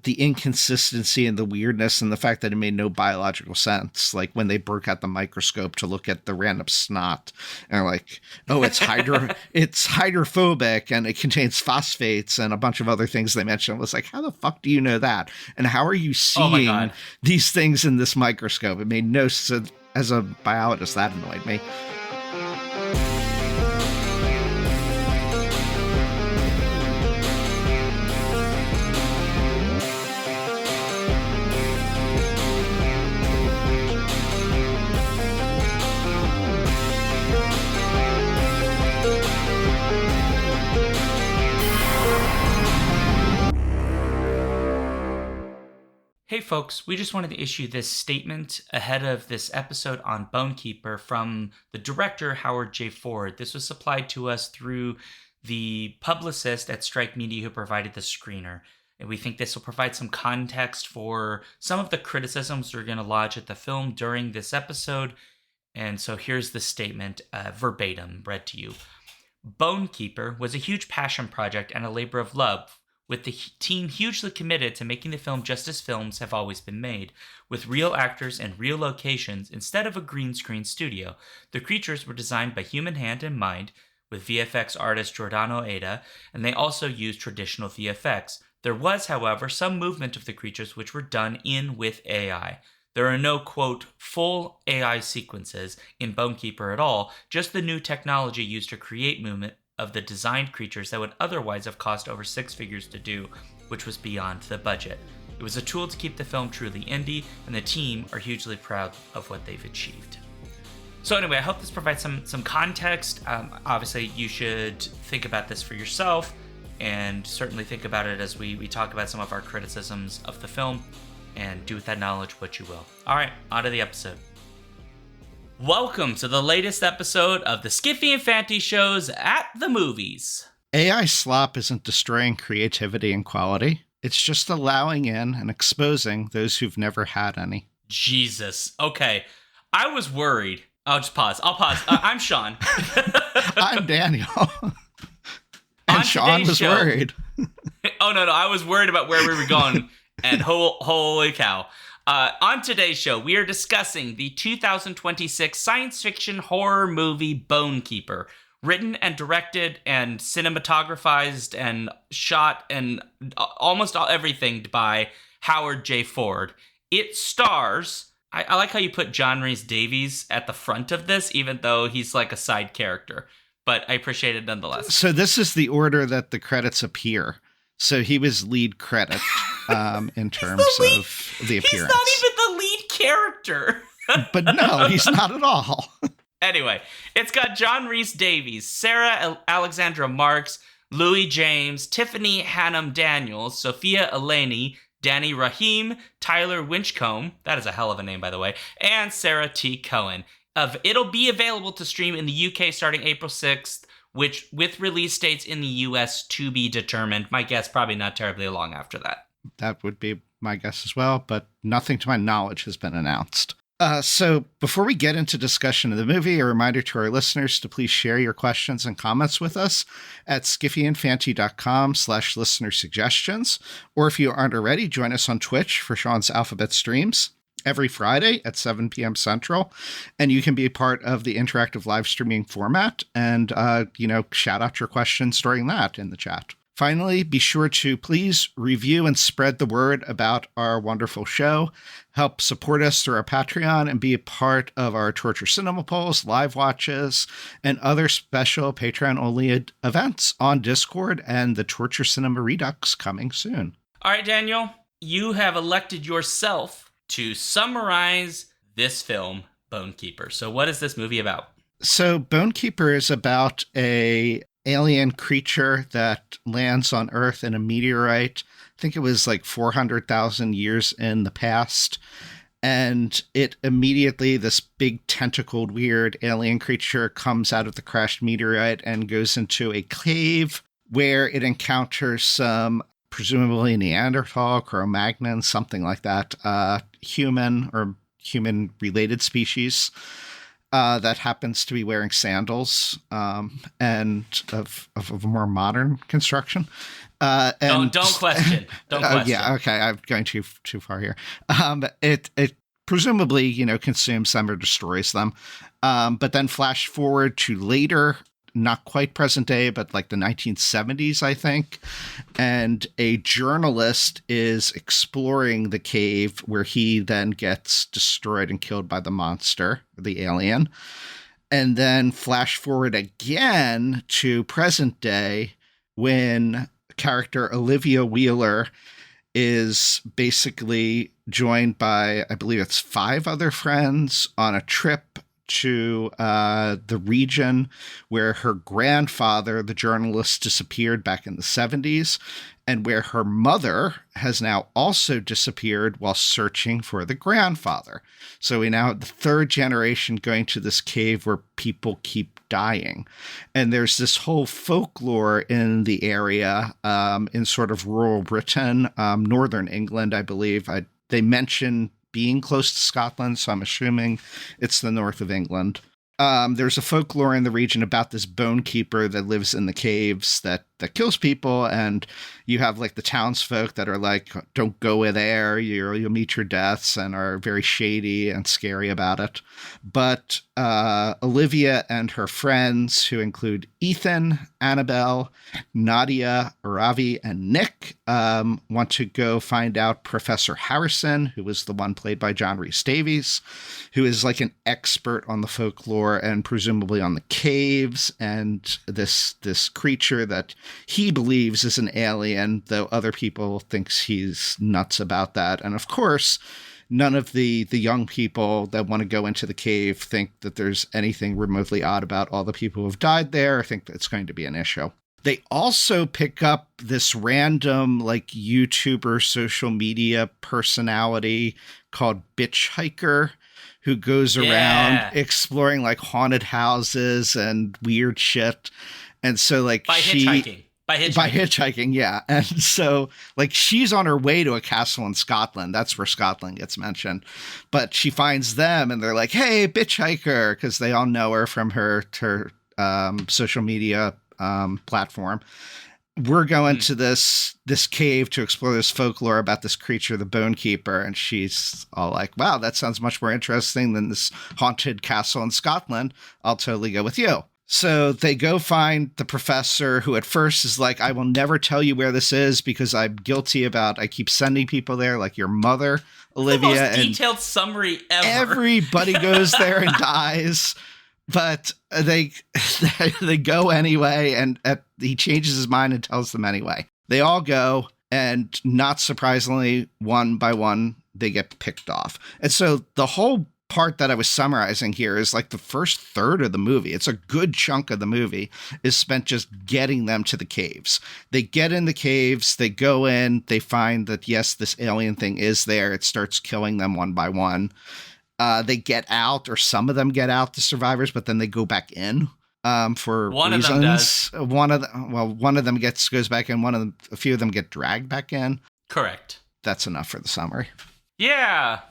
the inconsistency and the weirdness and the fact that it made no biological sense. Like when they broke out the microscope to look at the random snot and they're like, oh, it's hydrophobic and it contains phosphates and a bunch of other things they mentioned. I was like, how the fuck do you know that? And how are you seeing these things in this microscope? It made no sense. As a biologist, that annoyed me. Hey folks, we just wanted to issue this statement ahead of this episode on Bonekeeper from the director, Howard J. Ford. This was supplied to us through the publicist at Strike Media who provided the screener. And we think this will provide some context for some of the criticisms we're going to lodge at the film during this episode. And so here's the statement, verbatim, read to you. Bonekeeper was a huge passion project and a labor of love, with the team hugely committed to making the film just as films have always been made, with real actors and real locations instead of a green screen studio. The creatures were designed by human hand and mind, with VFX artist Giordano Ada, and they also used traditional VFX. There was, however, some movement of the creatures which were done in with AI. There are no, quote, full AI sequences in Bonekeeper at all, just the new technology used to create movement of the designed creatures that would otherwise have cost over six figures to do, which was beyond the budget. It was a tool to keep the film truly indie, and the team are hugely proud of what they've achieved. So anyway, I hope this provides some context. Obviously, you should think about this for yourself, and certainly think about it as we talk about some of our criticisms of the film, and do with that knowledge what you will. All right, on to the episode. Welcome to the latest episode of the Skiffy and Fanty Shows at the Movies. AI slop isn't destroying creativity and quality. It's just allowing in and exposing those who've never had any. Jesus. Okay. I was worried. I'll just pause. I'll pause. I'm Sean. I'm Daniel. And Sean was worried. Oh, no. I was worried about where we were going. And holy cow. On today's show, we are discussing the 2026 science fiction horror movie Bonekeeper, written and directed and cinematographized and shot and almost everything by Howard J. Ford. It stars, I like how you put John Rhys-Davies at the front of this, even though he's like a side character, but I appreciate it nonetheless. So this is the order that the credits appear. So he was lead credit in terms of the appearance. He's not even the lead character. But no, he's not at all. Anyway, it's got John Rhys-Davies, Sarah Alexandra Marks, Louis James, Tiffany Hannum Daniels, Sophia Eleni, Danny Rahim, Tyler Winchcombe, that is a hell of a name by the way, and Sarah T. Cohen. It'll be available to stream in the UK starting April 6th. Which, with release dates in the US to be determined, my guess probably not terribly long after that. That would be my guess as well, but nothing to my knowledge has been announced. So before we get into discussion of the movie, a reminder to our listeners to please share your questions and comments with us at skiffyandfanty.com/listener suggestions. Or if you aren't already, join us on Twitch for Sean's Alphabet streams every Friday at 7 p.m. Central, and you can be a part of the interactive live streaming format and, shout out your questions during that in the chat. Finally, be sure to please review and spread the word about our wonderful show. Help support us through our Patreon and be a part of our Torture Cinema polls, live watches, and other special Patreon-only events on Discord and the Torture Cinema Redux coming soon. All right, Daniel, you have elected yourself to summarize this film, Bonekeeper. So what is this movie about? So Bonekeeper is about a alien creature that lands on Earth in a meteorite. I think it was like 400,000 years in the past. And it immediately, this big tentacled weird alien creature comes out of the crashed meteorite and goes into a cave where it encounters some presumably Neanderthal, Cro-Magnon, something like that, human or human-related species that happens to be wearing sandals and of a more modern construction. Don't question. Don't question. Yeah, okay, I'm going too far here. It presumably, consumes them or destroys them. But then flash forward to later, not quite present day, but like the 1970s, I think. And a journalist is exploring the cave where he then gets destroyed and killed by the monster, the alien. And then flash forward again to present day when character Olivia Wheeler is basically joined by, I believe it's 5 other friends on a trip to the region where her grandfather, the journalist, disappeared back in the 70s, and where her mother has now also disappeared while searching for the grandfather. So we now have the 3rd generation going to this cave where people keep dying. And there's this whole folklore in the area, in sort of rural Britain, northern England, I believe. They mention being close to Scotland, so I'm assuming it's the north of England. There's a folklore in the region about this bone keeper that lives in the caves that kills people, and you have like the townsfolk that are like, don't go there, you'll meet your deaths, and are very shady and scary about it. But Olivia and her friends, who include Ethan, Annabelle, Nadia, Ravi, and Nick, want to go find out Professor Harrison, who was the one played by John Rhys Davies, who is like an expert on the folklore and presumably on the caves and this creature that he believes is an alien, though other people thinks he's nuts about that. And of course, none of the young people that want to go into the cave think that there's anything remotely odd about all the people who've died there, or think that's going to be an issue. They also pick up this random like YouTuber social media personality called Bitch Hiker, who goes around exploring like haunted houses and weird shit. And so like By hitchhiking, yeah. And so like she's on her way to a castle in Scotland. That's where Scotland gets mentioned. But she finds them and they're like, hey, Bitch Hiker, because they all know her from her social media platform. We're going to this cave to explore this folklore about this creature, the Bone Keeper. And she's all like, wow, that sounds much more interesting than this haunted castle in Scotland. I'll totally go with you. So they go find the professor, who at first is like, I will never tell you where this is because I'm guilty about, I keep sending people there, like your mother, Olivia. The most detailed summary ever. Everybody goes there and dies. But they go anyway, and he changes his mind and tells them anyway. They all go, and not surprisingly, one by one, they get picked off. And so the whole part that I was summarizing here is like the first third of the movie. It's a good chunk of the movie is spent just getting them to the caves. They get in the caves, they go in, they find that, yes, this alien thing is there. It starts killing them one by one. They get out, or some of them get out, the survivors, but then they go back in for one reasons. Of them does. One of them goes back in. A few of them get dragged back in. Correct. That's enough for the summary. Yeah.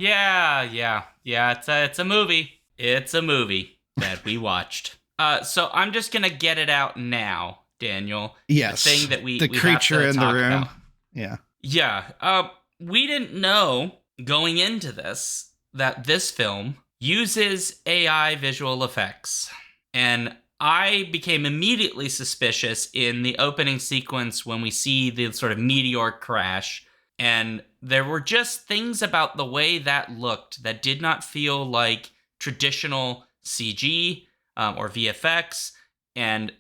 It's a movie. It's a movie that we watched. So I'm just gonna get it out now, Daniel. Yes. The thing that we creature have to in the room. about. Yeah. Yeah. We didn't know going into this that this film uses AI visual effects. And I became immediately suspicious in the opening sequence when we see the sort of meteor crash. And there were just things about the way that looked that did not feel like traditional CG or VFX. And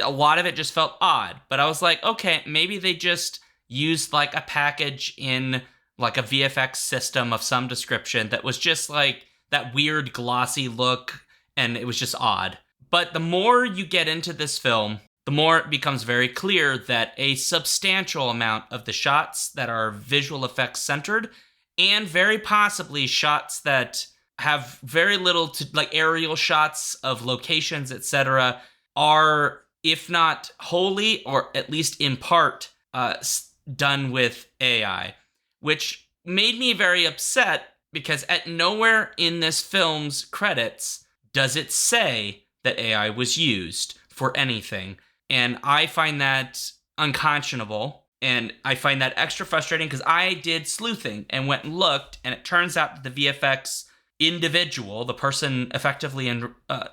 a lot of it just felt odd. But I was like, okay, maybe they just used like a package in like a VFX system of some description that was just like that weird glossy look, and it was just odd. But the more you get into this film, the more it becomes very clear that a substantial amount of the shots that are visual effects centered, and very possibly shots that have very little to like aerial shots of locations, etc., are, if not wholly or at least in part, done with AI. Which made me very upset because at nowhere in this film's credits does it say that AI was used for anything. And I find that unconscionable. And I find that extra frustrating because I did sleuthing and went and looked, and it turns out that the VFX individual, the person effectively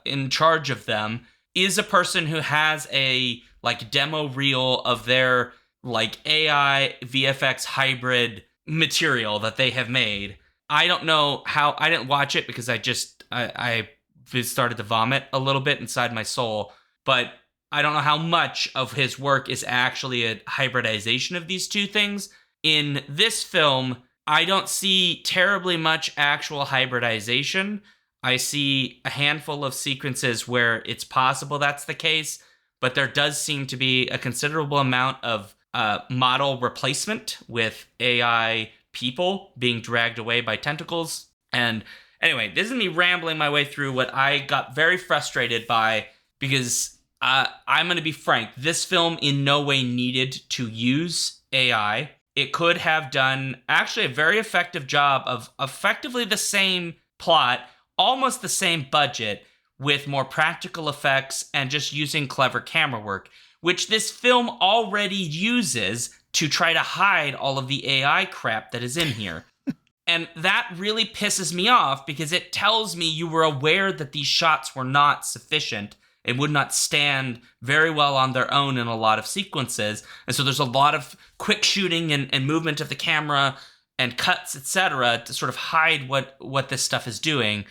in charge of them, is a person who has a like demo reel of their like AI VFX hybrid material that they have made. I don't know how. I didn't watch it because I started to vomit a little bit inside my soul, but I don't know how much of his work is actually a hybridization of these two things. In this film, I don't see terribly much actual hybridization. I see a handful of sequences where it's possible that's the case, but there does seem to be a considerable amount of model replacement with AI people being dragged away by tentacles. And anyway, this is me rambling my way through what I got very frustrated by because I'm going to be frank, this film in no way needed to use AI. It could have done actually a very effective job of effectively the same plot, almost the same budget, with more practical effects and just using clever camera work, which this film already uses to try to hide all of the AI crap that is in here. And that really pisses me off because it tells me you were aware that these shots were not sufficient and would not stand very well on their own in a lot of sequences. And so there's a lot of quick shooting and movement of the camera and cuts, etc., to sort of hide what this stuff is doing.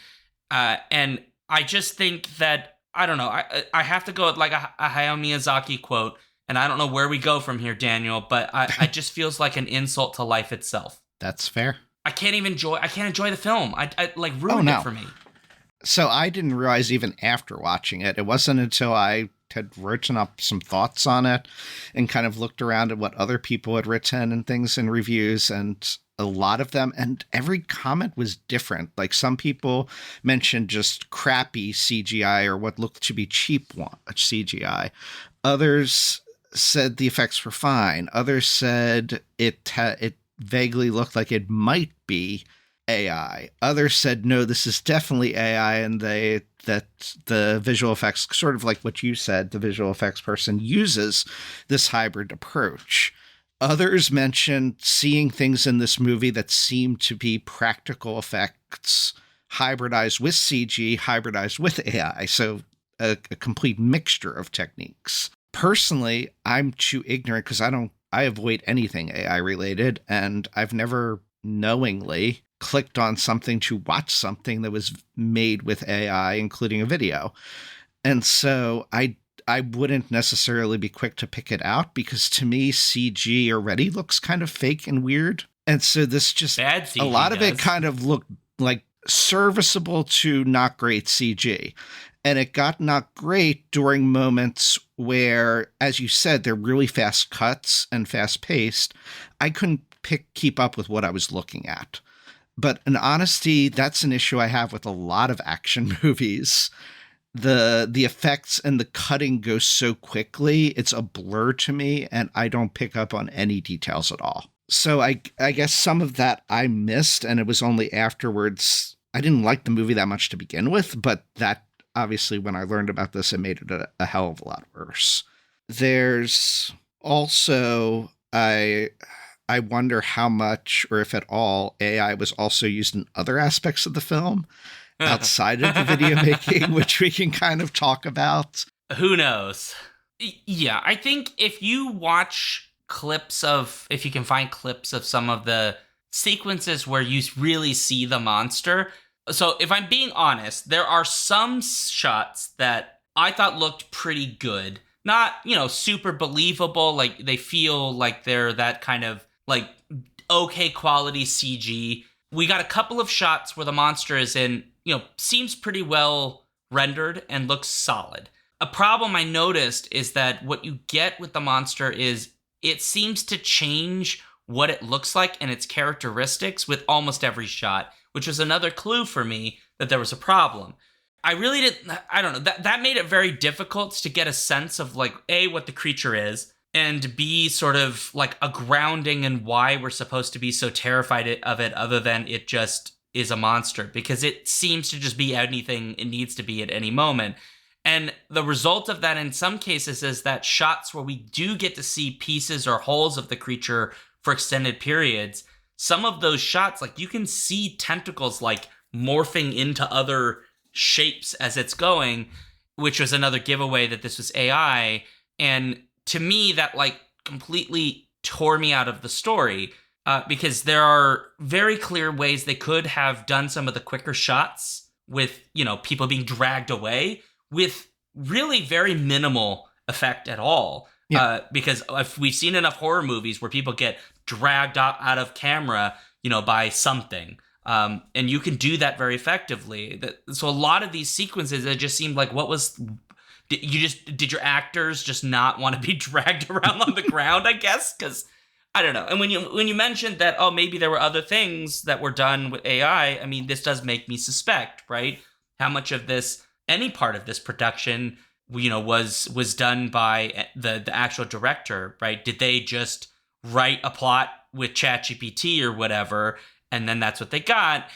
And I just think that, I don't know, I have to go with like a Hayao Miyazaki quote, and I don't know where we go from here, Daniel, but I just feels like an insult to life itself. That's fair. I can't enjoy the film. I like ruined it for me. So I didn't realize even after watching it, it wasn't until I had written up some thoughts on it and kind of looked around at what other people had written and things in reviews, and a lot of them, and every comment was different. Like some people mentioned just crappy CGI or what looked to be cheap CGI. Others said the effects were fine. Others said it vaguely looked like it might be AI. Others said, no, this is definitely AI, and that the visual effects, sort of like what you said, the visual effects person uses this hybrid approach. Others mentioned seeing things in this movie that seemed to be practical effects hybridized with CG, hybridized with AI, so a complete mixture of techniques. Personally, I'm too ignorant because I avoid anything AI related, and I've never knowingly clicked on something to watch something that was made with AI, including a video. And so I wouldn't necessarily be quick to pick it out because to me, CG already looks kind of fake and weird. And so this just, bad CG a lot of it kind of looked like serviceable to not great CG. And it got not great during moments where, as you said, they're really fast cuts and fast paced. I couldn't keep up with what I was looking at. But in honesty, that's an issue I have with a lot of action movies. The effects and the cutting go so quickly, it's a blur to me, and I don't pick up on any details at all. So I guess some of that I missed, and it was only afterwards. I didn't like the movie that much to begin with, but that obviously when I learned about this, it made it a hell of a lot worse. There's also, I wonder how much, or if at all, AI was also used in other aspects of the film outside of the video making, which we can kind of talk about. Who knows? Yeah, I think if you watch if you can find clips of some of the sequences where you really see the monster. So if I'm being honest, there are some shots that I thought looked pretty good. Not, super believable. Like they feel like they're that kind of like okay quality CG. We got a couple of shots where the monster is in, seems pretty well rendered and looks solid. A problem I noticed is that what you get with the monster is it seems to change what it looks like and its characteristics with almost every shot, which was another clue for me that there was a problem. I really didn't, I don't know, that made it very difficult to get a sense of like, A, what the creature is, and B, sort of like a grounding in why we're supposed to be so terrified of it other than it just is a monster, because it seems to just be anything it needs to be at any moment. And the result of that in some cases is that shots where we do get to see pieces or holes of the creature for extended periods, some of those shots, like you can see tentacles like morphing into other shapes as it's going, which was another giveaway that this was AI. And to me, that like completely tore me out of the story because there are very clear ways they could have done some of the quicker shots with, you know, people being dragged away with really very minimal effect at all. Yeah. Because if we've seen enough horror movies where people get dragged out of camera, you know, by something. And you can do that very effectively. So a lot of these sequences, it just seemed like, did your actors just not want to be dragged around on the ground, I guess? Because I don't know. And when you mentioned that, oh, maybe there were other things that were done with AI, I mean, this does make me suspect, right? How much of this, any part of this production, you know, was done by the actual director, right? Did they just write a plot with ChatGPT or whatever, and then that's what they got?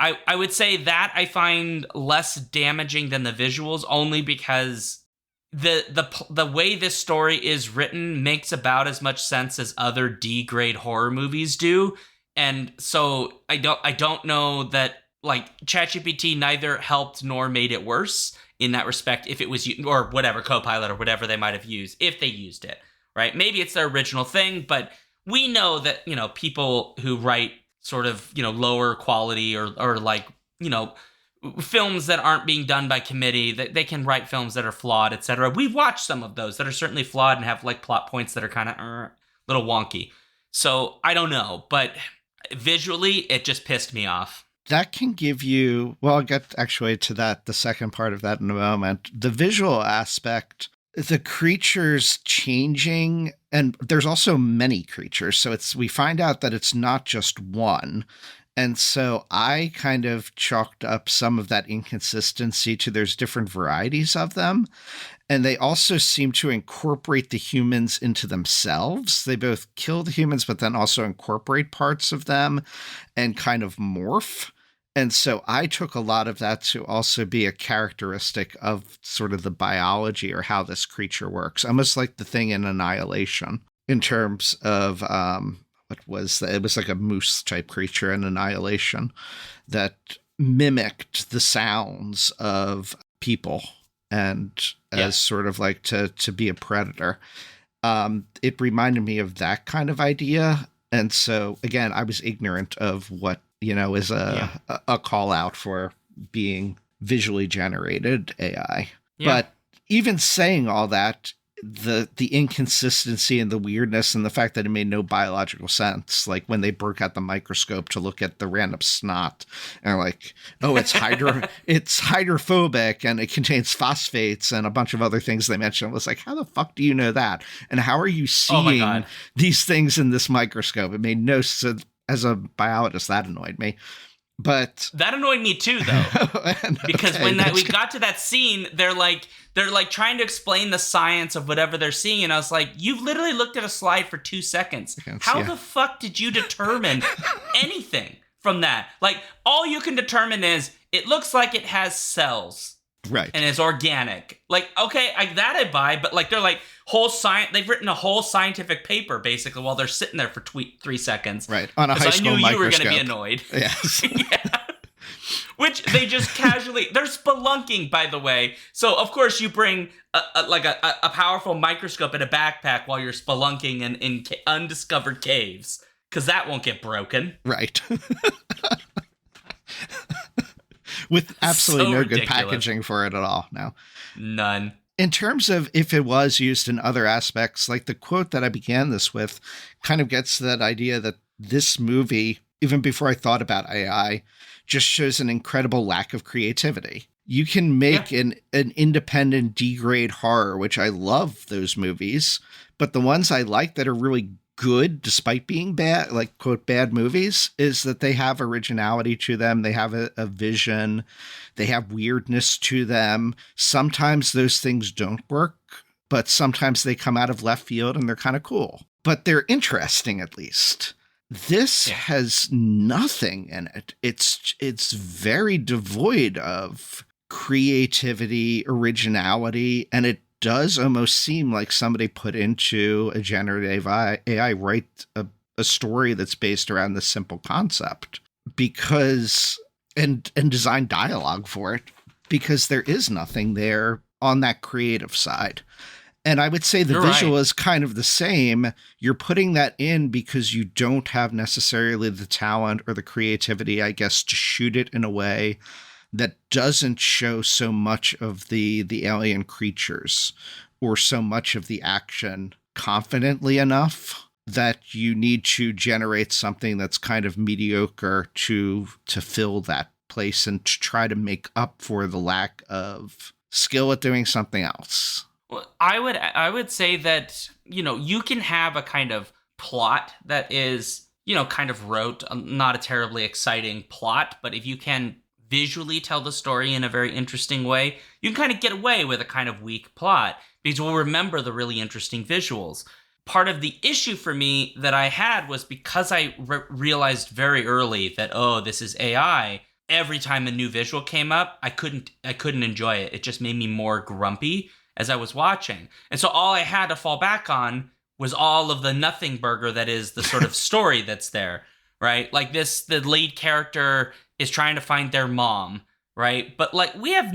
I would say that I find less damaging than the visuals, only because the way this story is written makes about as much sense as other D-grade horror movies do. And so I don't know that, like, ChatGPT neither helped nor made it worse in that respect, if it was, or whatever, Copilot or whatever they might have used, if they used it, right? Maybe it's their original thing, but we know that, you know, people who write sort of, you know, lower quality or like, you know, films that aren't being done by committee, that they can write films that are flawed, etc. We've watched some of those that are certainly flawed and have like plot points that are kind of a little wonky. So I don't know, but visually it just pissed me off. That can give you, well, I'll get actually to that, the second part of that in a moment. The visual aspect, the creatures changing, and there's also many creatures. So we find out that it's not just one. And so I kind of chalked up some of that inconsistency to there's different varieties of them. And they also seem to incorporate the humans into themselves. They both kill the humans, but then also incorporate parts of them and kind of morph. And so I took a lot of that to also be a characteristic of sort of the biology or how this creature works, almost like the thing in Annihilation in terms of it was like a moose type creature in Annihilation that mimicked the sounds of people and as sort of like to be a predator. It reminded me of that kind of idea. And so again, I was ignorant of what, you know, is a call out for being visually generated AI. Yeah. But even saying all that, the inconsistency and the weirdness and the fact that it made no biological sense, like when they broke out the microscope to look at the random snot and like, oh, it's it's hydrophobic and it contains phosphates and a bunch of other things they mentioned. It was like, how the fuck do you know that? And how are you seeing these things in this microscope? It made no sense. As a biologist, that annoyed me. But that annoyed me too, though, because when we got to that scene, they're like trying to explain the science of whatever they're seeing, and I was like, "You've literally looked at a slide for 2 seconds. How the fuck did you determine anything from that? Like, all you can determine is it looks like it has cells, right, and it's organic. Like, okay, that I buy, but like they're like they've written a whole scientific paper basically while they're sitting there for 3 seconds, right, on a high school microscope. I knew you were going to be annoyed. Yes. Yeah. Which they just casually, they're spelunking, by the way. So of course you bring a powerful microscope in a backpack while you're spelunking in undiscovered caves, because that won't get broken. Right. With absolutely no good packaging for it at all. No. None. In terms of if it was used in other aspects, like the quote that I began this with kind of gets to that idea that this movie, even before I thought about AI, just shows an incredible lack of creativity. You can make an independent D-grade horror, which I love those movies, but the ones I like that are really good despite being bad, like quote bad movies, is that they have originality to them. They have a vision. They have weirdness to them. Sometimes those things don't work, but sometimes they come out of left field and they're kind of cool, but they're interesting at least. This has nothing in it. It's very devoid of creativity, originality, and it does almost seem like somebody put into a generative AI write a story that's based around this simple concept, because and design dialogue for it, because there is nothing there on that creative side. And I would say the visual is kind of the same. You're putting that in because you don't have necessarily the talent or the creativity, I guess, to shoot it in a way that doesn't show so much of the alien creatures or so much of the action confidently enough that you need to generate something that's kind of mediocre to fill that place and to try to make up for the lack of skill at doing something else. Well, I would say that, you can have a kind of plot that is, kind of rote, not a terribly exciting plot, but if you can visually tell the story in a very interesting way, you can kind of get away with a kind of weak plot because we'll remember the really interesting visuals. Part of the issue for me that I had was because I realized very early that, this is AI. Every time a new visual came up, I couldn't enjoy it. It just made me more grumpy as I was watching. And so all I had to fall back on was all of the nothing burger that is the sort of story that's there, right? Like the lead character is trying to find their mom, right? But like we have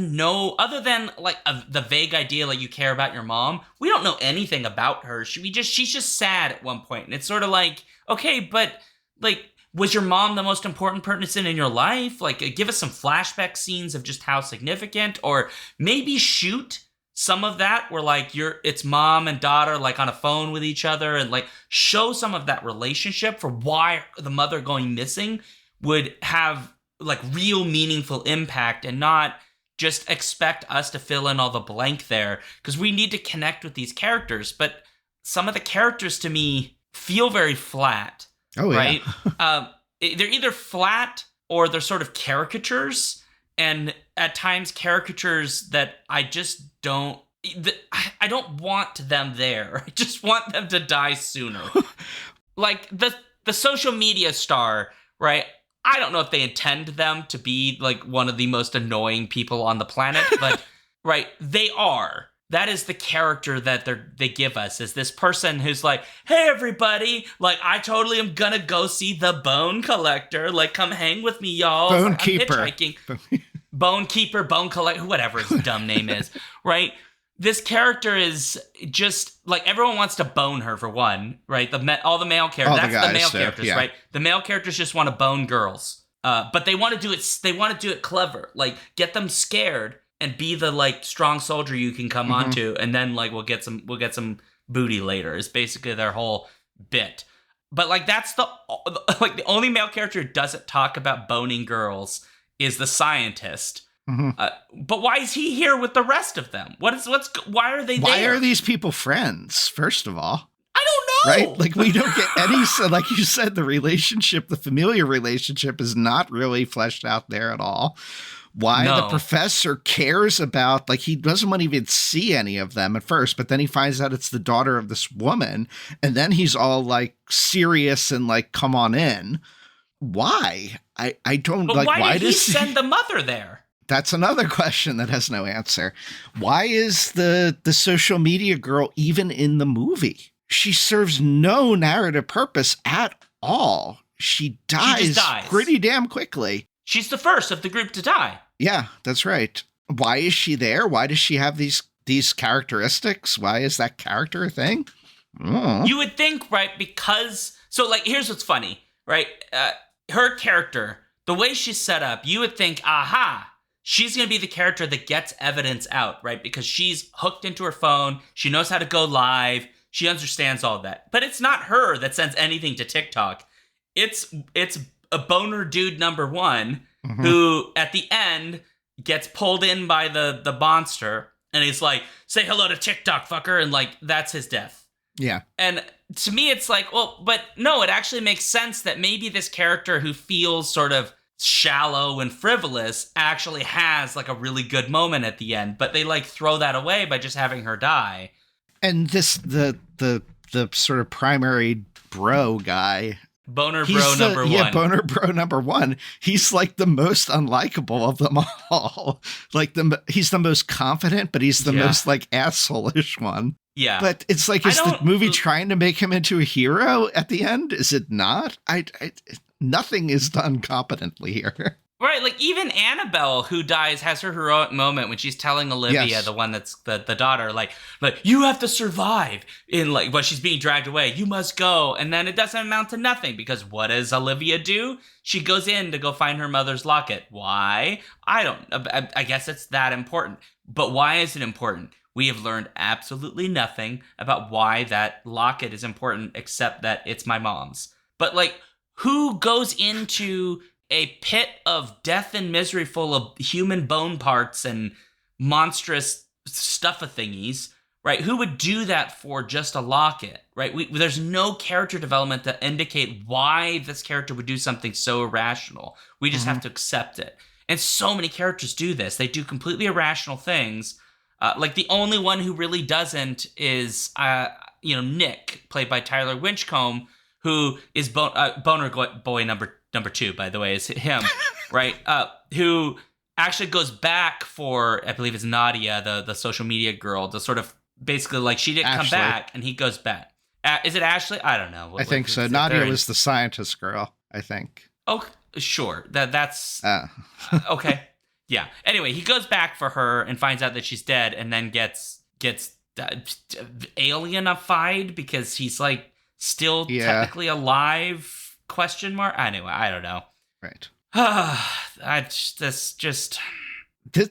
other than like the vague idea like you care about your mom, we don't know anything about her. She's just sad at one point. And it's sort of like, okay, but like, was your mom the most important person in your life? Like give us some flashback scenes of just how significant, or maybe shoot some of that where like it's mom and daughter like on a phone with each other, and like show some of that relationship for why the mother going missing would have like real meaningful impact, and not just expect us to fill in all the blank there, because we need to connect with these characters. But some of the characters to me feel very flat. Oh, yeah. Right? They're either flat or they're sort of caricatures. And at times caricatures that I just don't want them there. I just want them to die sooner. Like the social media star, right? I don't know if they intend them to be like one of the most annoying people on the planet, but right, they are. That is the character that they give us, is this person who's like, hey, everybody, like, I totally am gonna go see the Bone Collector. Like, come hang with me, y'all. Bone like, Keeper. I'm hitchhiking. Bone Keeper, Bone Collector, whatever his dumb name is, right? This character is just, like, everyone wants to bone her, for one, right? All the male characters, that's the male characters, yeah. Right? The male characters just want to bone girls. But they want to do it clever. Like, get them scared and be the like strong soldier you can come onto, and then like we'll get some booty later. Is basically their whole bit. But like that's the only male character who doesn't talk about boning girls is the scientist. But why is he here with the rest of them? Why are they there? Why are these people friends? First of all, I don't know. Right? Like we don't get any. So like you said, the familiar relationship is not really fleshed out there at all. Why the professor cares about, like, he doesn't want to even see any of them at first, but then he finds out it's the daughter of this woman, and then he's all like serious and like, come on in. Why? I don't but like. Why did he send the mother there? That's another question that has no answer. Why is the social media girl even in the movie? She serves no narrative purpose at all. She dies pretty damn quickly. She's the first of the group to die. Yeah, that's right. Why is she there? Why does she have these characteristics? Why is that character a thing? You would think, right, because... So, like, here's what's funny, right? Her character, the way she's set up, you would think, aha, she's going to be the character that gets evidence out, right? Because she's hooked into her phone. She knows how to go live. She understands all of that. But it's not her that sends anything to TikTok. It's a boner dude number one who at the end gets pulled in by the monster, and he's like, say hello to TikTok, fucker, and like that's his death. Yeah. And to me it's like, well, but no, it actually makes sense that maybe this character who feels sort of shallow and frivolous actually has like a really good moment at the end, but they like throw that away by just having her die. And this the sort of primary bro guy, Boner bro number one. Yeah, boner bro number one. He's like the most unlikable of them all. Like he's the most confident, but he's the most like asshole-ish one. Yeah. But it's like, is the movie trying to make him into a hero at the end? Is it not? Nothing is done competently here. Right, like even Annabelle, who dies, has her heroic moment when she's telling Olivia, the one that's the daughter, like you have to survive in but she's being dragged away. You must go, and then it doesn't amount to nothing because what does Olivia do? She goes in to go find her mother's locket. Why? I guess it's that important. But why is it important? We have learned absolutely nothing about why that locket is important, except that it's my mom's. But who goes into a pit of death and misery full of human bone parts and monstrous stuff-a-thingies, right? Who would do that for just a locket, right? There's no character development to indicate why this character would do something so irrational. We just have to accept it. And so many characters do this. They do completely irrational things. The only one who really doesn't is, Nick, played by Tyler Winchcombe, who is Boner Boy number two, by the way, is him, right? Who actually goes back for, I believe it's Nadia, the social media girl, to sort of basically she didn't come back, and he goes back. Is it Ashley? I don't know. I think so. Nadia was the scientist girl, I think. Oh, sure. That's okay. Yeah. Anyway, he goes back for her and finds out that she's dead, and then gets alienified because he's still technically alive. ? Anyway, I don't know. Right.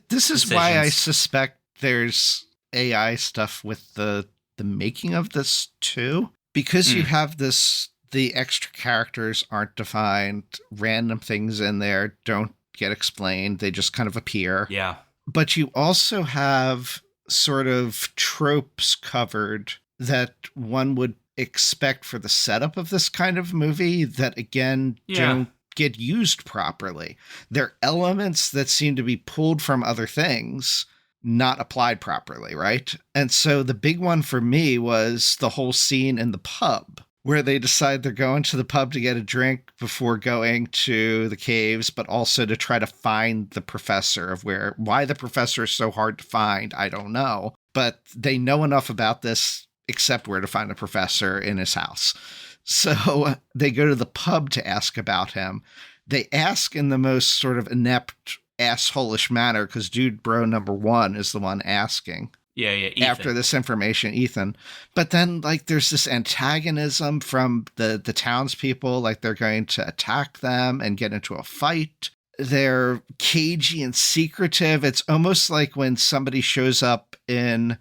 This is why I suspect there's AI stuff with the making of this too, because you have the extra characters aren't defined, random things in there don't get explained, they just kind of appear. Yeah. But you also have sort of tropes covered that one would expect for the setup of this kind of movie that again don't get used properly. They're elements that seem to be pulled from other things, not applied properly, right? And so the big one for me was the whole scene in the pub where they decide they're going to the pub to get a drink before going to the caves, but also to try to find the professor. Why the professor is so hard to find, I don't know, but they know enough about this except where to find the professor in his house. So they go to the pub to ask about him. They ask in the most sort of inept, asshole-ish manner, because dude bro number one is the one asking. Yeah, Ethan. After this information, Ethan. But then, there's this antagonism from the townspeople, they're going to attack them and get into a fight. They're cagey and secretive. It's almost like when somebody shows up in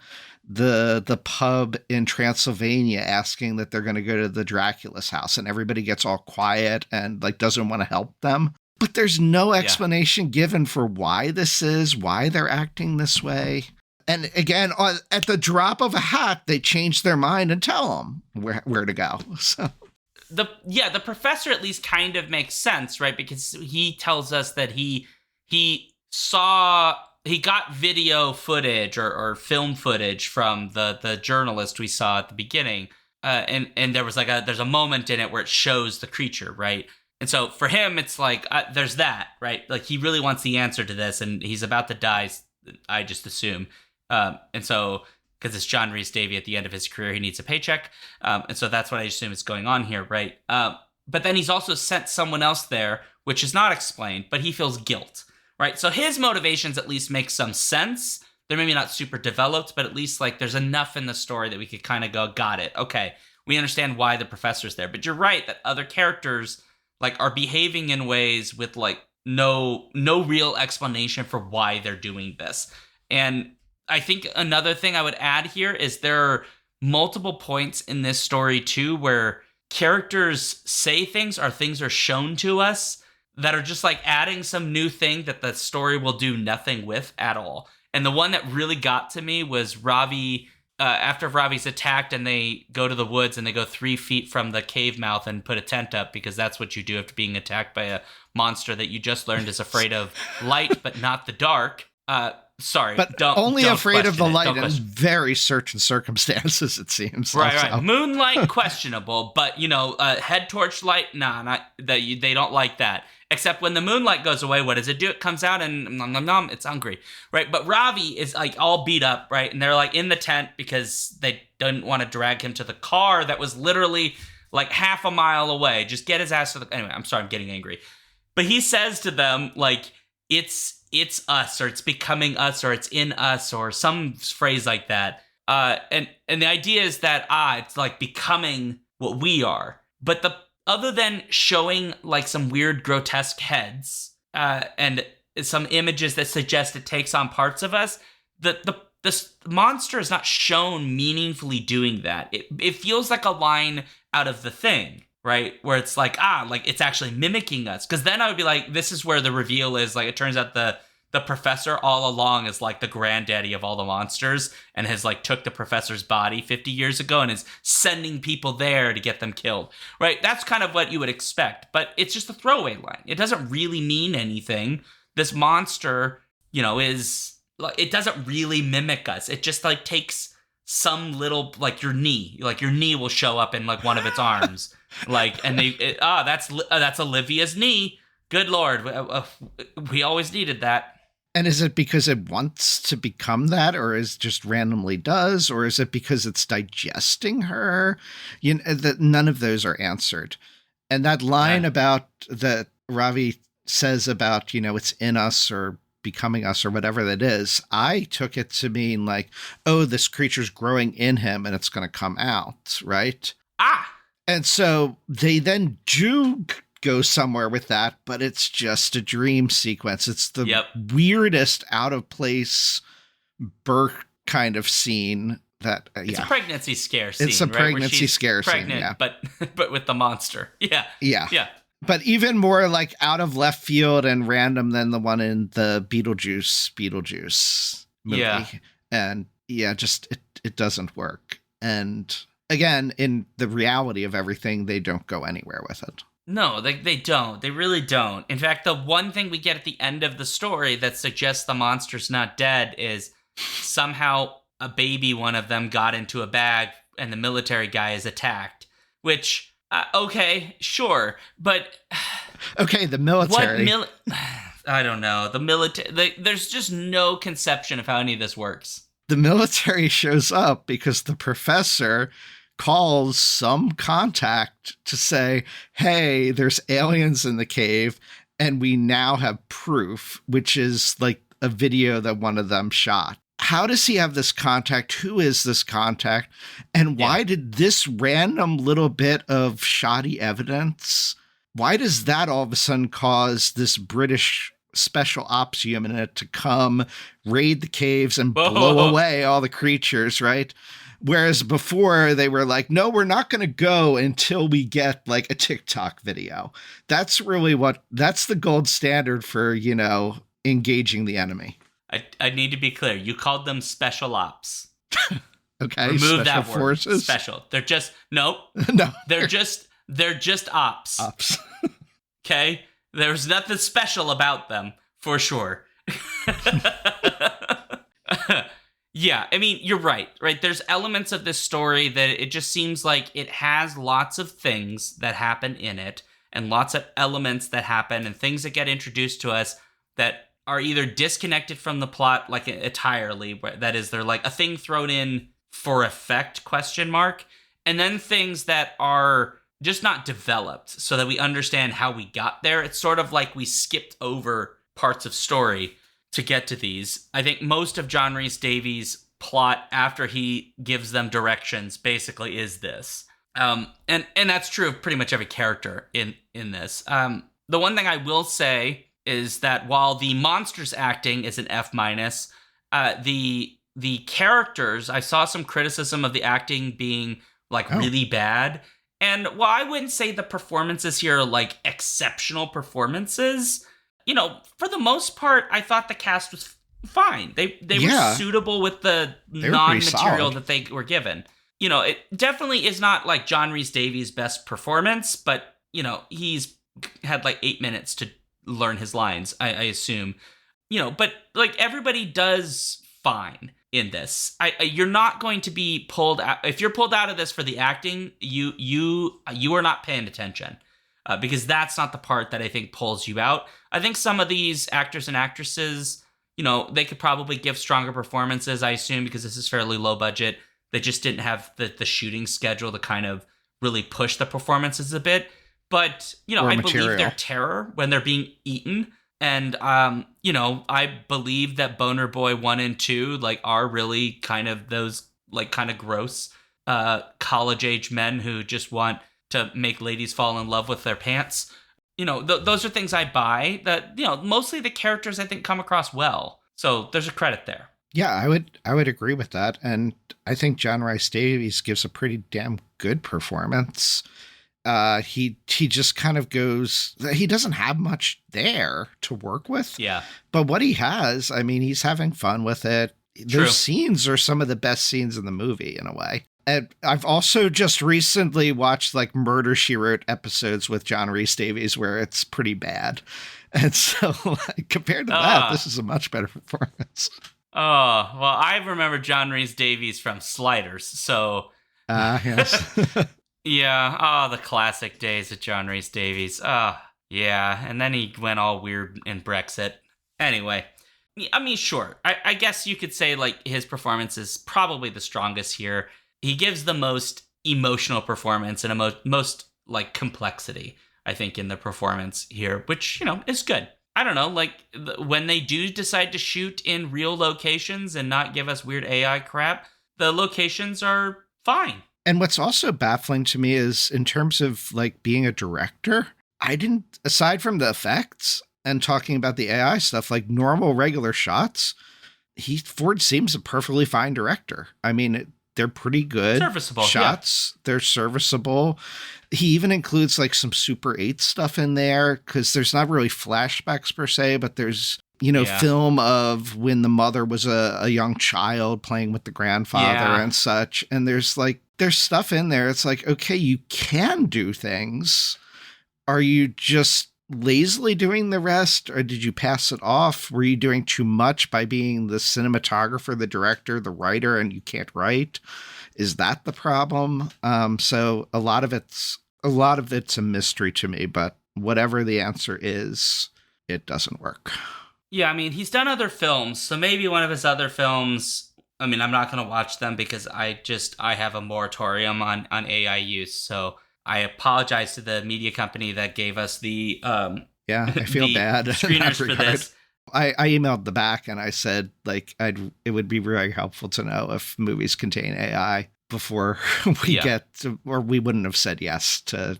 the pub in Transylvania asking that they're going to go to the Dracula's house, and everybody gets all quiet and doesn't want to help them. But there's no explanation given for why this is, why they're acting this way. And again, at the drop of a hat, they change their mind and tell them where to go. So the professor at least kind of makes sense, right? Because he tells us that he got video footage or film footage from the journalist we saw at the beginning. And there was there's a moment in it where it shows the creature, right? And so for him, it's there's that, right? He really wants the answer to this, and he's about to die, I just assume. And so, because it's John Rhys Davies at the end of his career, he needs a paycheck. And so that's what I assume is going on here, right? But then he's also sent someone else there, which is not explained, but he feels guilt, right? So his motivations at least make some sense. They're maybe not super developed, but at least there's enough in the story that we could kind of go, got it. Okay, we understand why the professor's there. But you're right that other characters are behaving in ways with no real explanation for why they're doing this. And I think another thing I would add here is there are multiple points in this story too where characters say things or things are shown to us that are just adding some new thing that the story will do nothing with at all. And the one that really got to me was Ravi, after Ravi's attacked and they go to the woods and they go 3 feet from the cave mouth and put a tent up because that's what you do after being attacked by a monster that you just learned is afraid of light but not the dark. sorry, but don't only don't afraid of the question it. light Don't in question- very certain circumstances, it seems. Right, also. right. Moonlight, questionable, but head torch light, nah, not that. They don't like that. Except when the moonlight goes away, what does it do? It comes out and nom nom nom. It's hungry, right? But Ravi is like all beat up, right? And they're like in the tent because they didn't want to drag him to the car that was literally like half a mile away. Just get his ass to the. Anyway, I'm sorry, I'm getting angry. But he says to them like it's us, or it's becoming us, or it's in us, or some phrase like that. And the idea is that it's like becoming what we are. But other than showing like some weird grotesque heads and some images that suggest it takes on parts of us, the monster is not shown meaningfully doing that. It feels like a line out of The Thing, right? Where it's like, like it's actually mimicking us. Because then I would be like, this is where the reveal is. Like, it turns out the professor all along is like the granddaddy of all the monsters and has like took the professor's body 50 years ago and is sending people there to get them killed, right? That's kind of what you would expect, but it's just a throwaway line. It doesn't really mean anything. This monster, is like, it doesn't really mimic us. It just like takes some little, like your knee will show up in like one of its arms. Like, and that's Olivia's knee. Good Lord. We always needed that. And is it because it wants to become that, or is just randomly does, or is it because it's digesting her? That none of those are answered. And that line about that Ravi says about, it's in us or becoming us or whatever that is, I took it to mean like, oh, this creature's growing in him and it's going to come out, right? And so they then do go somewhere with that, but it's just a dream sequence. It's the weirdest out of place birth kind of scene that it's a pregnancy scare scene. It's a pregnancy scare scene, yeah. But with the monster. Yeah. But even more like out of left field and random than the one in the Beetlejuice movie. Yeah. And just it doesn't work. And again, in the reality of everything, they don't go anywhere with it. No, they don't. They really don't. In fact, the one thing we get at the end of the story that suggests the monster's not dead is somehow a baby one of them got into a bag and the military guy is attacked. Which, okay, sure. But... Okay, the military. I don't know. The military... There's just no conception of how any of this works. The military shows up because the professor calls some contact to say, hey, there's aliens in the cave, and we now have proof, which is like a video that one of them shot. How does he have this contact? Who is this contact? And why did this random little bit of shoddy evidence, why does that all of a sudden cause this British special ops unit to come raid the caves and blow away all the creatures, right? Whereas before they were like, no, we're not going to go until we get like a TikTok video. That's really that's the gold standard for, engaging the enemy. I need to be clear. You called them special ops. Okay. Remove that word. Forces. Special. They're just, no. They're just ops. Ops. Okay. There's nothing special about them for sure. Yeah, I mean, you're right? There's elements of this story that it just seems like it has lots of things that happen in it and lots of elements that happen and things that get introduced to us that are either disconnected from the plot, like entirely. That is, they're like a thing thrown in for effect, ? And then things that are just not developed so that we understand how we got there. It's sort of like we skipped over parts of story to get to these. I think most of John Rhys Davies' plot after he gives them directions basically is this. And that's true of pretty much every character in this. The one thing I will say is that while the monsters acting is an F-, the characters, I saw some criticism of the acting being like really bad. And while I wouldn't say the performances here are like exceptional performances, for the most part, I thought the cast was fine. They were suitable with the non-material that they were given. It definitely is not like John Rhys Davies' best performance, but, he's had like 8 minutes to learn his lines, I assume. but like everybody does fine in this. You're not going to be pulled out. If you're pulled out of this for the acting, you are not paying attention. Because that's not the part that I think pulls you out. I think some of these actors and actresses, they could probably give stronger performances, I assume, because this is fairly low budget. They just didn't have the shooting schedule to kind of really push the performances a bit. But, I believe their terror when they're being eaten. And, I believe that Boner Boy 1 and 2, like, are really kind of those, like, kind of gross college-age men who just want to make ladies fall in love with their pants. Those are things I buy that, mostly the characters I think come across well. So there's a credit there. Yeah, I would agree with that. And I think John Rhys Davies gives a pretty damn good performance. He just kind of goes, he doesn't have much there to work with. Yeah. But what he has, I mean, he's having fun with it. True. Those scenes are some of the best scenes in the movie in a way. And I've also just recently watched like Murder, She Wrote episodes with John Rhys Davies where it's pretty bad. And so compared to that, this is a much better performance. Oh, well, I remember John Rhys Davies from Sliders. So, yes. Yeah. Oh, the classic days of John Rhys Davies. Yeah. And then he went all weird in Brexit. Anyway, I mean, sure. I guess you could say like his performance is probably the strongest here. He gives the most emotional performance and most like complexity, I think, in the performance here, which, is good. I don't know, like when they do decide to shoot in real locations and not give us weird AI crap, the locations are fine. And what's also baffling to me is in terms of like being a director, I didn't, aside from the effects and talking about the AI stuff, like normal regular shots, Ford seems a perfectly fine director. I mean, they're pretty good serviceable shots. Yeah. They're serviceable. He even includes like some Super 8 stuff in there because there's not really flashbacks per se, but there's, film of when the mother was a young child playing with the grandfather and such. And there's stuff in there. It's like, okay, you can do things. Are you just lazily doing the rest, or did you pass it off? Were you doing too much by being the cinematographer, the director, the writer, and you can't write? Is that the problem? So a lot of it's a mystery to me, but whatever the answer is, it doesn't work. Yeah, I mean, he's done other films, so maybe one of his other films, I mean, I'm not going to watch them because I have a moratorium on AI use, so I apologize to the media company that gave us the I feel bad screeners for this. I emailed the back and I said like it would be very helpful to know if movies contain AI before we get to, or we wouldn't have said yes to,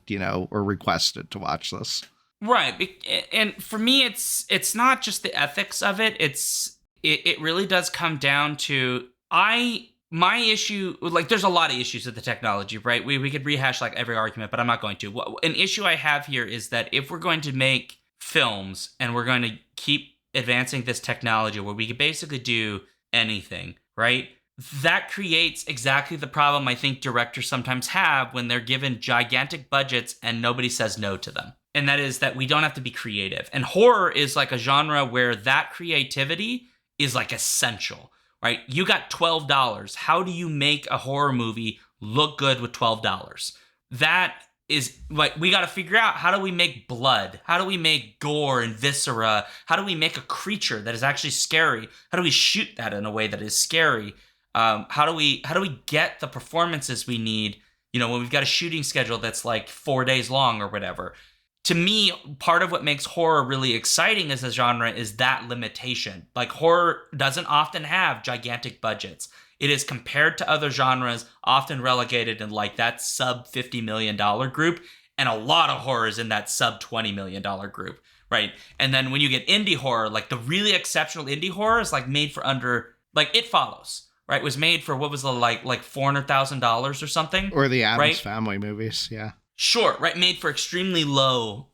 or requested to watch this. Right. And for me it's not just the ethics of it. It really does come down to my issue, like there's a lot of issues with the technology, right? We could rehash like every argument, but I'm not going to. An issue I have here is that if we're going to make films and we're going to keep advancing this technology where we could basically do anything, right? That creates exactly the problem I think directors sometimes have when they're given gigantic budgets and nobody says no to them. And that is that we don't have to be creative. And horror is like a genre where that creativity is like essential. Right? You got $12. How do you make a horror movie look good with $12? That is like, we got to figure out, how do we make blood? How do we make gore and viscera? How do we make a creature that is actually scary? How do we shoot that in a way that is scary? How do we get the performances we need, when we've got a shooting schedule that's like 4 days long or whatever? To me, part of what makes horror really exciting as a genre is that limitation. Like, horror doesn't often have gigantic budgets. It is, compared to other genres, often relegated in like that sub $50 million group, and a lot of horror is in that sub $20 million group, right? And then when you get indie horror, like the really exceptional indie horror is like made for under, like It Follows, right? It was made for, what was the like $400,000 or something? Or the Addams right? Family movies, yeah. Sure, right? Made for extremely low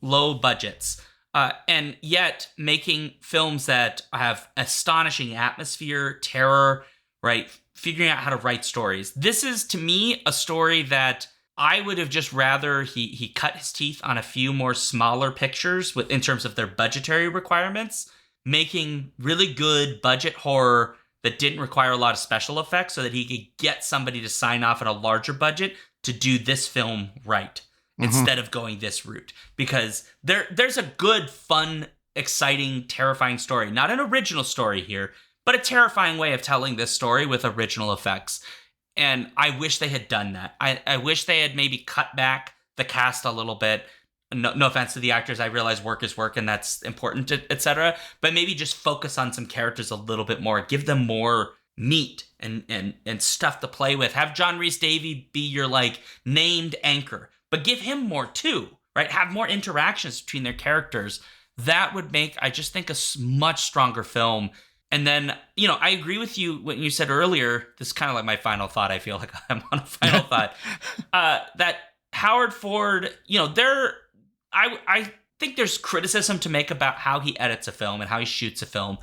budgets. And yet making films that have astonishing atmosphere, terror, right? Figuring out how to write stories. This is, to me, a story that I would have just rather he cut his teeth on a few more smaller pictures in terms of their budgetary requirements, making really good budget horror that didn't require a lot of special effects so that he could get somebody to sign off at a larger budget to do this film right instead of going this route. Because there's a good, fun, exciting, terrifying story. Not an original story here, but a terrifying way of telling this story with original effects. And I wish they had done that. I wish they had maybe cut back the cast a little bit. No offense to the actors. I realize work is work and that's important, etc. But maybe just focus on some characters a little bit more. Give them more meat and stuff to play with. Have John Rhys Davies be your like named anchor, but give him more too, right? Have more interactions between their characters. That would make, I just think, a much stronger film. And then, I agree with you when you said earlier, this is kind of like my final thought. I feel like I'm on a final thought, that Howard Ford, I think there's criticism to make about how he edits a film and how he shoots a film.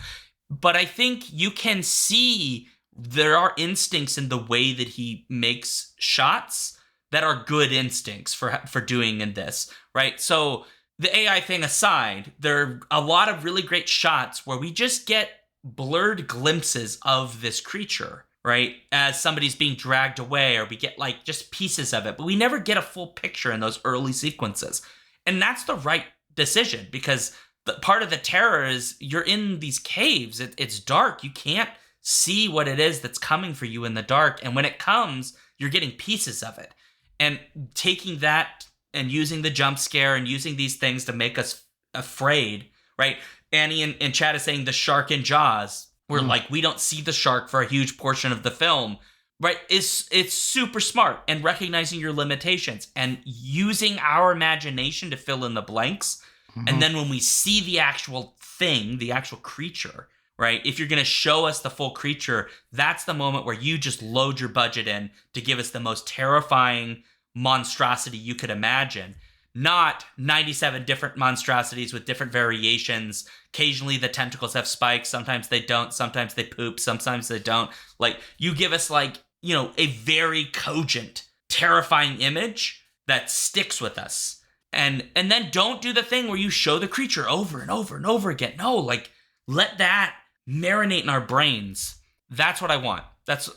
But I think you can see there are instincts in the way that he makes shots that are good instincts for doing in this, right? So the AI thing aside, there are a lot of really great shots where we just get blurred glimpses of this creature, right? As somebody's being dragged away, or we get like just pieces of it, but we never get a full picture in those early sequences. And that's the right decision, because part of the terror is you're in these caves. It's dark. You can't see what it is that's coming for you in the dark. And when it comes, you're getting pieces of it. And taking that and using the jump scare and using these things to make us afraid, right? Annie and Chad is saying the shark in Jaws, where like we don't see the shark for a huge portion of the film, right? It's super smart, and recognizing your limitations and using our imagination to fill in the blanks. And then when we see the actual thing, the actual creature, right? If you're going to show us the full creature, that's the moment where you just load your budget in to give us the most terrifying monstrosity you could imagine. Not 97 different monstrosities with different variations. Occasionally the tentacles have spikes. Sometimes they don't. Sometimes they poop. Sometimes they don't. Like, you give us like, a very cogent, terrifying image that sticks with us. And then don't do the thing where you show the creature over and over and over again. No, like, let that marinate in our brains. That's what I want.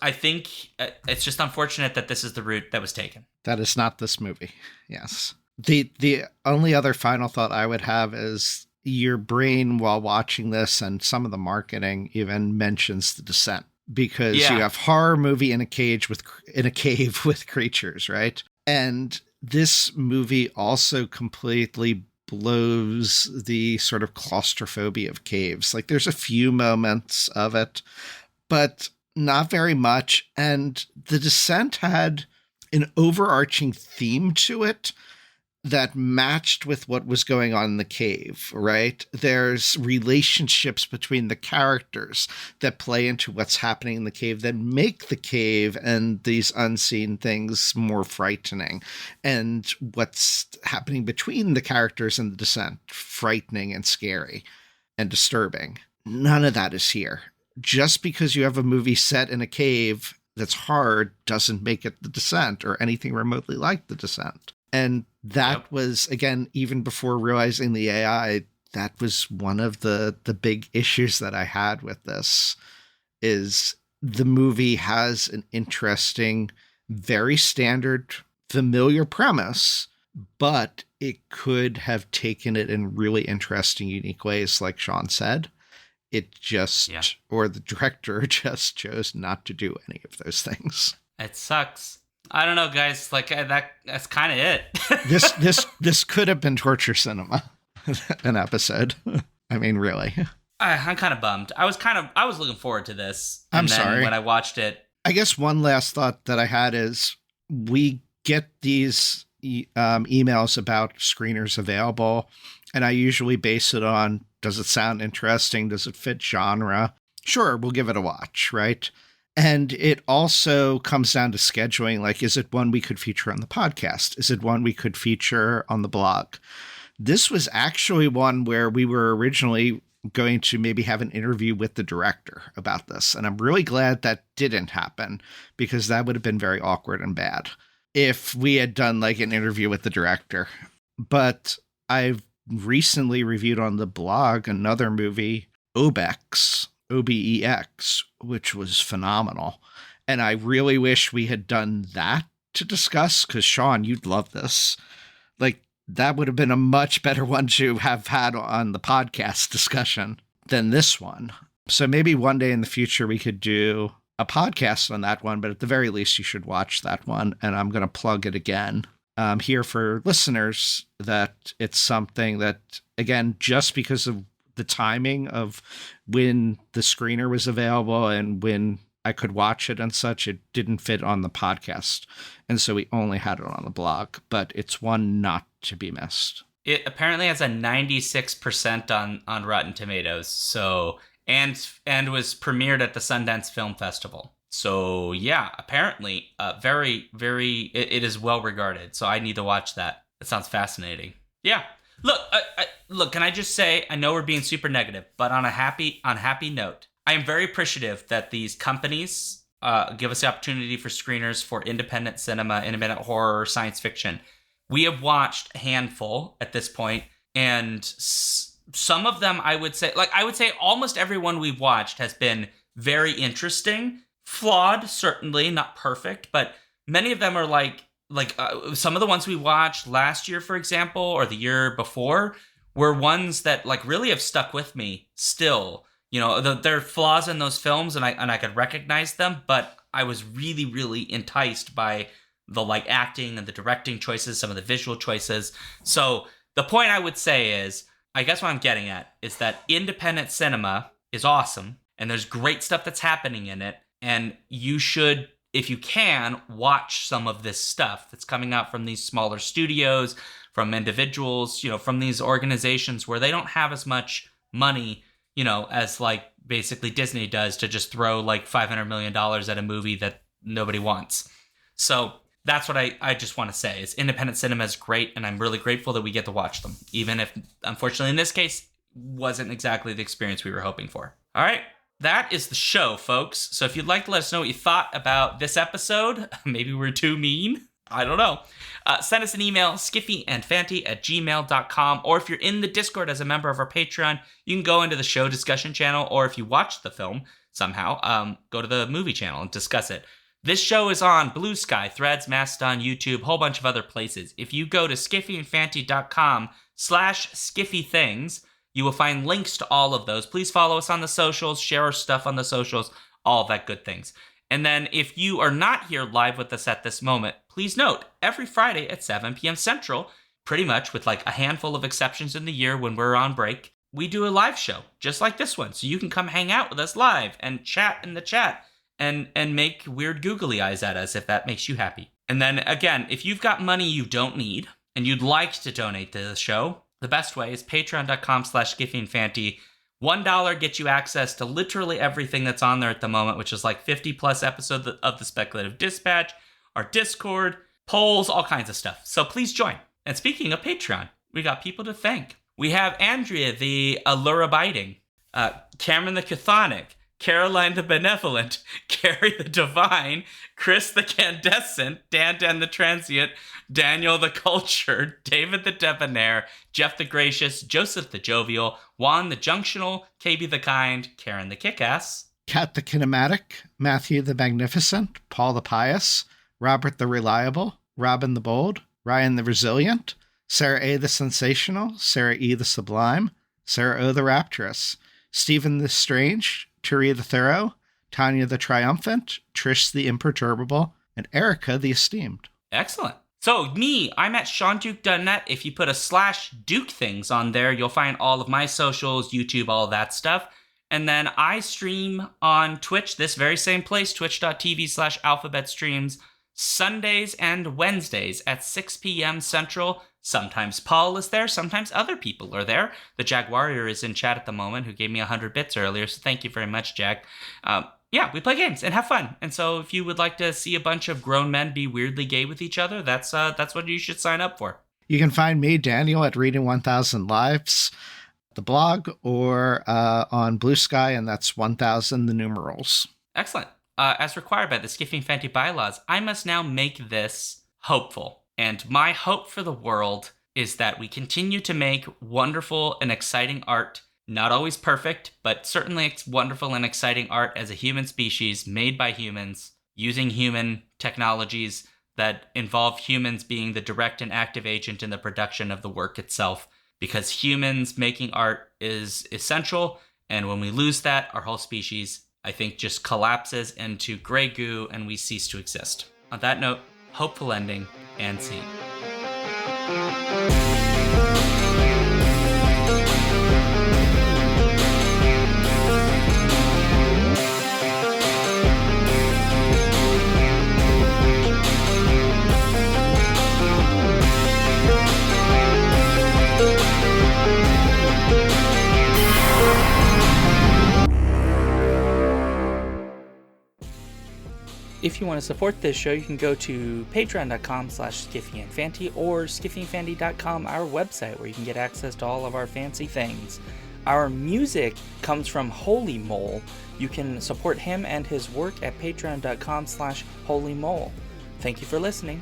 I think it's just unfortunate that this is the route that was taken. That is not this movie. Yes. The only other final thought I would have is your brain while watching this, and some of the marketing even mentions The Descent, because you have horror movie in a cave with creatures, right? And this movie also completely blows the sort of claustrophobia of caves. Like, there's a few moments of it, but not very much. And The Descent had an overarching theme to it that matched with what was going on in the cave, right? There's relationships between the characters that play into what's happening in the cave that make the cave and these unseen things more frightening. And what's happening between the characters in The Descent, frightening and scary and disturbing. None of that is here. Just because you have a movie set in a cave that's hard doesn't make it The Descent or anything remotely like The Descent. And that was, again, even before realizing the AI, that was one of the big issues that I had with this, is the movie has an interesting, very standard, familiar premise, but it could have taken it in really interesting, unique ways, like Sean said. It just, or the director just chose not to do any of those things. It sucks. I don't know, guys. Like, that's kind of it. This could have been torture cinema, an episode. I mean, really. I'm kind of bummed. I was looking forward to this. I'm sorry. When I watched it, I guess one last thought that I had is we get these emails about screeners available, and I usually base it on, does it sound interesting? Does it fit genre? Sure, we'll give it a watch, right? And it also comes down to scheduling. Like, is it one we could feature on the podcast? Is it one we could feature on the blog? This was actually one where we were originally going to maybe have an interview with the director about this. And I'm really glad that didn't happen, because that would have been very awkward and bad if we had done like an interview with the director. But I've recently reviewed on the blog another movie Obex, OBEX, which was phenomenal. And I really wish we had done that to discuss, because Sean, you'd love this. Like, that would have been a much better one to have had on the podcast discussion than this one. So maybe one day in the future we could do a podcast on that one, but at the very least you should watch that one. And I'm going to plug it again here for listeners, that it's something that, again, just because of the timing of when the screener was available and when I could watch it and such, it didn't fit on the podcast. And so we only had it on the blog, but it's one not to be missed. It apparently has a 96% on Rotten Tomatoes. So, and was premiered at the Sundance Film Festival. So yeah, apparently very, very, it is well regarded. So I need to watch that. It sounds fascinating. Yeah. Look, can I just say, I know we're being super negative, but on a happy note, I am very appreciative that these companies give us the opportunity for screeners for independent cinema, independent horror, science fiction. We have watched a handful at this point, and some of them I would say almost everyone we've watched has been very interesting, flawed, certainly not perfect, but many of them are like some of the ones we watched last year, for example, or the year before, were ones that like really have stuck with me still. You know, there are flaws in those films, and I could recognize them, but I was really, really enticed by the like acting and the directing choices, some of the visual choices. So the point I would say is, I guess what I'm getting at is that independent cinema is awesome, and there's great stuff that's happening in it, and you should, if you can, watch some of this stuff that's coming out from these smaller studios, from individuals, you know, from these organizations where they don't have as much money, you know, as like basically Disney does to just throw like $500 million at a movie that nobody wants. So that's what I just want to say is independent cinema is great, and I'm really grateful that we get to watch them, even if, unfortunately, in this case, wasn't exactly the experience we were hoping for. All right, that is the show, folks. So if you'd like to let us know what you thought about this episode, maybe we're too mean, I don't know. Send us an email, skiffyandfanty@gmail.com, or if you're in the Discord as a member of our Patreon, you can go into the show discussion channel, or if you watched the film somehow, go to the movie channel and discuss it. This show is on Blue Sky, Threads, Mastodon, YouTube, a whole bunch of other places. If you go to skiffyandfanty.com/skiffythings, you will find links to all of those. Please follow us on the socials, share our stuff on the socials, all of that good things. And then if you are not here live with us at this moment, please note, every Friday at 7 p.m. Central, pretty much with like a handful of exceptions in the year when we're on break, we do a live show just like this one. So you can come hang out with us live and chat in the chat and make weird googly eyes at us if that makes you happy. And then again, if you've got money you don't need and you'd like to donate to the show, the best way is patreon.com/skiffyandfanty. $1 gets you access to literally everything that's on there at the moment, which is like 50 plus episodes of the Speculative Dispatch, our Discord, polls, all kinds of stuff. So please join. And speaking of Patreon, we got people to thank. We have Andrea, the Allura-biting, Cameron the Chthonic, Caroline the Benevolent, Carrie the Divine, Chris the Candescent, Dan the Transient, Daniel the Cultured, David the Debonair, Jeff the Gracious, Joseph the Jovial, Juan the Junctional, KB the Kind, Karen the Kickass, Kat the Kinematic, Matthew the Magnificent, Paul the Pious, Robert the Reliable, Robin the Bold, Ryan the Resilient, Sarah A. the Sensational, Sarah E. the Sublime, Sarah O. the Rapturous, Stephen the Strange, Turia the Thorough, Tanya the Triumphant, Trish the Imperturbable, and Erica the Esteemed. Excellent. So me, I'm at SeanDuke.net. If you put a /Duke things on there, you'll find all of my socials, YouTube, all that stuff. And then I stream on Twitch, this very same place, twitch.tv/alphabetstreams, Sundays and Wednesdays at 6 p.m. Central. Sometimes Paul is there, sometimes other people are there. The Jag Warrior is in chat at the moment, who gave me 100 bits earlier, so thank you very much, Jag. Yeah, we play games and have fun. And so if you would like to see a bunch of grown men be weirdly gay with each other, that's what you should sign up for. You can find me, Daniel, at Reading 1000 Lives, the blog, or on Blue Sky, and that's 1000 the numerals. Excellent. As required by the Skiffy and Fanty bylaws, I must now make this hopeful. And my hope for the world is that we continue to make wonderful and exciting art Not always perfect, but certainly wonderful and exciting art as a human species made by humans, using human technologies that involve humans being the direct and active agent in the production of the work itself. Because humans making art is essential, and when we lose that, our whole species, I think, just collapses into gray goo and we cease to exist. On that note, hopeful ending, and scene. If you want to support this show, you can go to patreon.com/skiffyandfanty or skiffyandfanty.com, our website, where you can get access to all of our fancy things. Our music comes from Holy Mole. You can support him and his work at patreon.com/holymole. Thank you for listening.